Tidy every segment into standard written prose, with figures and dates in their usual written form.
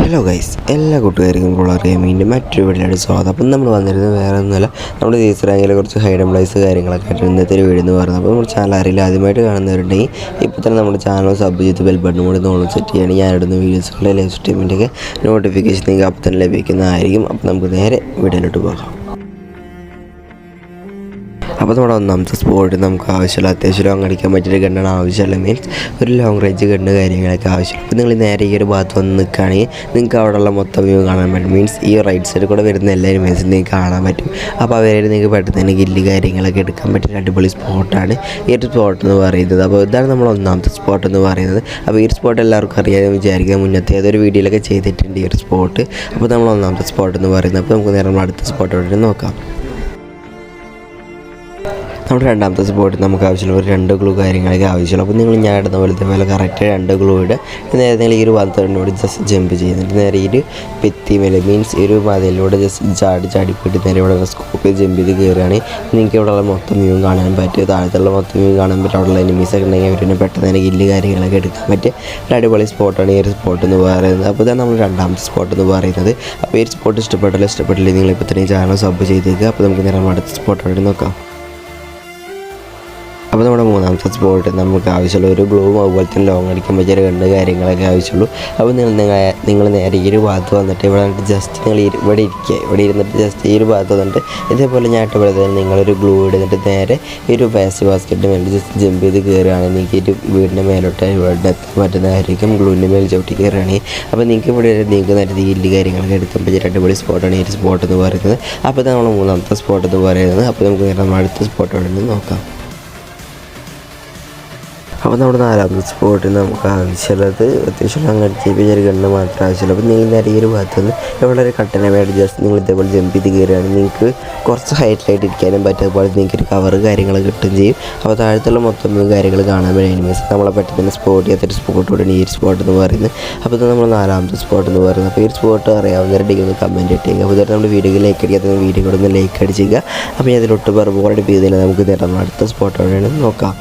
Hello guys, എല്ലാ കൂട്ടുകാർക്കും roller ഗെയിമിൻ്റെ മറ്റൊരു വീഡിയോയുടെ സ്വാഗതം. അപ്പം നമ്മൾ വന്നിരുന്നത് വേറെ ഒന്നുമല്ല, നമ്മുടെ സീസൺ റാങ്കിലെ കുറച്ച് ഹൈഡ് പ്ലേസ് കാര്യങ്ങളൊക്കെ ആയിട്ട് ഇന്നത്തെ ഒരു വീഡിയോ എന്ന് പറയുന്നത്. അപ്പോൾ നമ്മുടെ ചാനൽ അറിയില്ല ആദ്യമായിട്ട് കാണുന്നവരുണ്ടെങ്കിൽ ഇപ്പോൾ തന്നെ നമ്മുടെ ചാനൽ സബ് ചെയ്ത് ബെൽ ബട്ടൺ കൂടി നോൺ സെറ്റ് ചെയ്യുകയാണെങ്കിൽ ഞാനിടുന്ന വീഡിയോസുകളുടെ ലൈവ് സ്ട്രീമിൻ്റെയൊക്കെ നോട്ടിഫിക്കേഷൻ നിങ്ങൾക്ക് അപ്പം തന്നെ ലഭിക്കുന്നതായിരിക്കും. അപ്പോൾ നമുക്ക് നേരെ വീഡിയോയിലോട്ട് പോകാം. അപ്പോൾ നമ്മുടെ ഒന്നാമത്തെ സ്പോട്ട് നമുക്ക് ആവശ്യമുള്ള അത്യാവശ്യം ലോങ് അടിക്കാൻ പറ്റിയൊരു ഗണ്ണാണ് ആവശ്യമുള്ള. മീൻസ് ഒരു ലോങ് റേഞ്ച് ഗണ്ണ് കാര്യങ്ങളൊക്കെ ആവശ്യമുള്ളൂ. അപ്പോൾ നിങ്ങൾ നേരെ ഈ ഒരു ഭാഗത്ത് വന്ന് നിൽക്കുകയാണെങ്കിൽ നിങ്ങൾക്ക് അവിടെയുള്ള മൊത്തം വ്യൂ കാണാൻ പറ്റും. മീൻസ് ഈ റൈറ്റ് സൈഡിൽ കൂടെ വരുന്ന എല്ലാ ഇമേജും നിങ്ങൾക്ക് കാണാൻ പറ്റും. അപ്പോൾ അവരെ നിങ്ങൾക്ക് പെട്ടെന്ന് തന്നെ ഗില്ല് കാര്യങ്ങളൊക്കെ എടുക്കാൻ പറ്റിയ അടിപൊളി സ്പോട്ടാണ് ഈ ഒരു സ്പോട്ട് എന്ന് പറയുന്നത്. അപ്പോൾ ഇതാണ് നമ്മൾ ഒന്നാമത്തെ സ്പോട്ട് എന്ന് പറയുന്നത്. അപ്പോൾ ഈ ഒരു സ്പോട്ട് എല്ലാവർക്കും അറിയാമെന്ന് വിചാരിക്കുക, മുന്നത്തെ ഏതൊരു വീഡിയോയിലൊക്കെ ചെയ്തിട്ടുണ്ട് ഈ ഒരു സ്പോട്ട്. അപ്പോൾ നമ്മൾ ഒന്നാമത്തെ സ്പോട്ട് എന്ന് പറയുന്നത്. അപ്പോൾ നമുക്ക് നേരെ അടുത്ത സ്പോട്ടോട്ട് നോക്കാം. നമ്മുടെ രണ്ടാമത്തെ സ്പോട്ട് നമുക്ക് ആവശ്യമുള്ള ഒരു 2 ഗ്ലൂ കാര്യങ്ങളൊക്കെ ആവശ്യമുള്ളൂ. അപ്പോൾ നിങ്ങൾ ഞാൻ ഇടുന്ന പോലത്തെ പോലെ കറക്റ്റ് 2 ഗ്ലൂ ഇട്ട് നേരെ നിങ്ങൾ ഈ ഒരു ഭാഗത്തോട് ജസ്റ്റ് ജമ്പ് ചെയ്യുന്നുണ്ട് നേരെ ഈ ഒരു പെത്തിമേലെ മീൻസ് ഈ ഒരു മതിലൂടെ ജസ്റ്റ് ചാടിപ്പോയിട്ട് നേരെ ഇവിടെ സ്കോപ്പ് ജമ്പ് ചെയ്ത് കയറുകയാണെങ്കിൽ നിങ്ങൾക്ക് ഇവിടെയുള്ള മൊത്തം വ്യൂ കാണാൻ പറ്റും. താഴത്തുള്ള മൊത്തം വ്യൂ കാണാൻ പറ്റും. അവിടെയുള്ള എനിമീസൊക്കെ ഉണ്ടെങ്കിൽ അവരെ പെട്ടെന്ന് തന്നെ ഗില്ല് കാര്യങ്ങളൊക്കെ എടുക്കാൻ പറ്റിയ ഒരു അടിപൊളി സ്പോട്ടാണ് ഈ ഒരു സ്പോട്ട് എന്ന് പറയുന്നത്. അപ്പോൾ ഇതാണ് നമ്മൾ രണ്ടാമത്തെ സ്പോട്ട് എന്ന് പറയുന്നത്. അപ്പോൾ ഈ ഒരു സ്പോട്ട് ഇഷ്ടപ്പെട്ടില്ല നിങ്ങളിപ്പോൾ തന്നെ ചാനൽ സബ് ചെയ്തേക്കുക. അപ്പോൾ നമുക്ക് നേരെ അടുത്ത സ്പോട്ടോടെ നോക്കാം. അപ്പോൾ നമ്മുടെ മൂന്നാമത്തെ സ്പോട്ട് നമുക്ക് ആവശ്യമുള്ള ഒരു ഗ്ലൂവും അതുപോലെ തന്നെ ലോങ് അടിക്കാൻ പറ്റിയ ഗണ്ണ് കാര്യങ്ങളൊക്കെ ആവശ്യമുള്ളൂ. അപ്പോൾ നിങ്ങൾ നേരെ ഈ ഒരു ഭാഗത്ത് വന്നിട്ട് ഇവിടെ ജസ്റ്റ് നിങ്ങൾ ഇവിടെ ഇരുന്നിട്ട് ജസ്റ്റ് ഈ ഒരു ഭാഗത്ത് വന്നിട്ട് ഇതേപോലെ ഞാട്ടപ്പോൾ തന്നെ നിങ്ങളൊരു ഗ്ലൂ ഇടുന്നിട്ട് നേരെ ഈ ഒരു പാസീവ് ബാസ്ക്കറ്റിന് വേണ്ടി ജസ്റ്റ് ജമ്പ് ചെയ്ത് കയറുകയാണെങ്കിൽ നിങ്ങൾക്ക് ഈ ഒരു വീടിൻ്റെ മേലോട്ട് ഇവിടെ എത്താൻ പറ്റുന്നതായിരിക്കും. ഗ്ലൂവിൻ്റെ മേൽ ചവിട്ടി കയറുകയാണെങ്കിൽ അപ്പോൾ നിങ്ങൾക്ക് ഇവിടെ നിങ്ങൾക്ക് നേരത്തെ ഗില്ല് കാര്യങ്ങളൊക്കെ എടുക്കാൻ പറ്റിയ അടിപൊളി സ്പോട്ടാണ് ഈ ഒരു സ്പോട്ട് എന്ന് പറയുന്നത്. അപ്പോൾ ഇത് നമ്മൾ മൂന്നാമത്തെ സ്പോട്ട് എന്ന് പറയുന്നത്. അപ്പോൾ നമുക്ക് നേരെ നമ്മൾ അടുത്ത സ്പോട്ടോടെ നോക്കാം. അപ്പോൾ നമ്മുടെ നാലാമത്തെ സ്പോട്ട് നമുക്ക് ആവശ്യമുള്ളത് അത്യാവശ്യം അങ്ങനെ ഒരു ഗണ്ണ് മാത്രമേ ആവശ്യമുള്ളൂ. അപ്പോൾ നിങ്ങൾ നേരെ ഈ ഒരു ഭാഗത്ത് നിന്ന് ഇവിടെ ഒരു കട്ടനെ വേണ്ടി ജസ്റ്റ് നിങ്ങൾ ഇതേപോലെ ജമ്പ് ചെയ്ത് കയറുകയാണെങ്കിൽ നിങ്ങൾക്ക് കുറച്ച് ഹൈറ്റിലായിട്ട് ഇരിക്കാനും പറ്റും. അതുപോലെ നിങ്ങൾക്ക് ഒരു കവർ കാര്യങ്ങൾ കിട്ടുകയും ചെയ്യും. അപ്പോൾ താഴത്തുള്ള മൊത്തം കാര്യങ്ങൾ കാണാൻ വേണ്ടി എനിമീസ് നമ്മളെ പെട്ടെന്ന് തന്നെ സ്പോട്ട് ചെയ്യാത്തൊരു സ്പോട്ട് കൂടെയാണ് ഈ ഒരു സ്പോട്ട് എന്ന് പറയുന്നത്. അപ്പോൾ ഇത് നമ്മൾ നാലാമത്തെ സ്പോട്ട് എന്ന് പറയുന്നത്. അപ്പോൾ ഈ ഒരു സ്പോട്ട് അറിയാവുന്നവരുണ്ടെങ്കിൽ ഒന്ന് കമൻറ്റ് ഇട്ടേക്കുക. അപ്പോൾ ഇതുവരെ നമ്മുടെ വീഡിയോക്ക് ലൈക്ക് അടിക്കാത്ത വീഡിയോ കൂടെ ഒന്ന് ലൈക്ക് അടിച്ചേക്കുക. അപ്പോൾ ഞാൻ അതിലൊട്ട് ബോറടിപ്പ് ചെയ്തില്ല. നമുക്ക് നേരം അടുത്ത സ്പോട്ടോടെയാണ് നോക്കാം.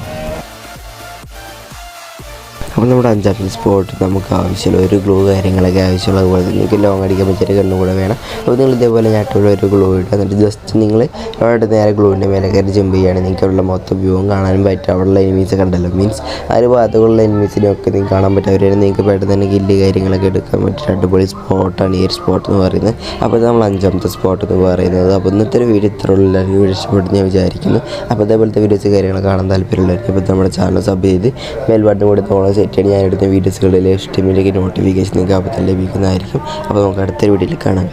അപ്പോൾ നമ്മുടെ അഞ്ചാമത്തെ സ്പോട്ട് നമുക്ക് ആവശ്യമുള്ള ഒരു ഗ്ലൂ കാര്യങ്ങളൊക്കെ ആവശ്യമുള്ള. അതുപോലെ തന്നെ നിങ്ങൾക്ക് ലോങ് അടിക്കാൻ പറ്റിയ ഗണ്ണ് കൂടെ വേണം. അപ്പോൾ നിങ്ങൾ ഇതേപോലെ ഞാട്ടുള്ള ഒരു ഗ്ലൂ ഇട്ട് എന്നിട്ട് ജസ്റ്റ് നിങ്ങൾ അവിടെ നേരെ ഗ്ലൂവിൻ്റെ മേലെ കയറി ജമ്പ് ചെയ്യുകയാണെങ്കിൽ നിങ്ങൾക്ക് അവിടെയുള്ള മൊത്തം വ്യൂവും കാണാനും പറ്റും. അവിടെയുള്ള എനിമീസ് കണ്ടല്ലോ മീൻസ് ആ ഒരു ഭാഗത്തുള്ള എനിമീസിനെയൊക്കെ നിങ്ങൾക്ക് കാണാൻ പറ്റും. അവരെ നിങ്ങൾക്ക് പെട്ടെന്ന് തന്നെ ഗില്ല് കാര്യങ്ങളൊക്കെ എടുക്കാൻ പറ്റിയ അടിപൊളി സ്പോട്ടാണ് ഈ ഒരു സ്പോട്ട് എന്ന് പറയുന്നത്. അപ്പോൾ ഇത് നമ്മൾ അഞ്ചാമത്തെ സ്പോട്ട് എന്ന് പറയുന്നത്. അപ്പോൾ ഇന്നത്തെ ഒരു വീഡിയോ ഇത്രയുള്ള എല്ലാവർക്കും വീഡിയോ ഇഷ്ടപ്പെടുന്നു ഞാൻ വിചാരിക്കുന്നു. അപ്പോൾ അതേപോലത്തെ വീഡിയോസ് കാര്യങ്ങൾ കാണാൻ താല്പര്യമുള്ളവർക്ക് ഇപ്പോൾ നമ്മുടെ ചാനൽ സബ് ചെയ്ത് ബെൽ ബട്ടൺ കൂടി തോന്നാൻ സെറ്റ് ഞാൻ എടുത്ത വീഡിയോസുകളിലെ ഇഷ്ടമില്ലെങ്കിൽ നോട്ടിഫിക്കേഷൻ നിങ്ങൾക്ക് അപ്പോൾ തന്നെ ലഭിക്കുന്നതായിരിക്കും. അപ്പോൾ നമുക്ക് അടുത്തൊരു വീഡിയോയിൽ കാണാം.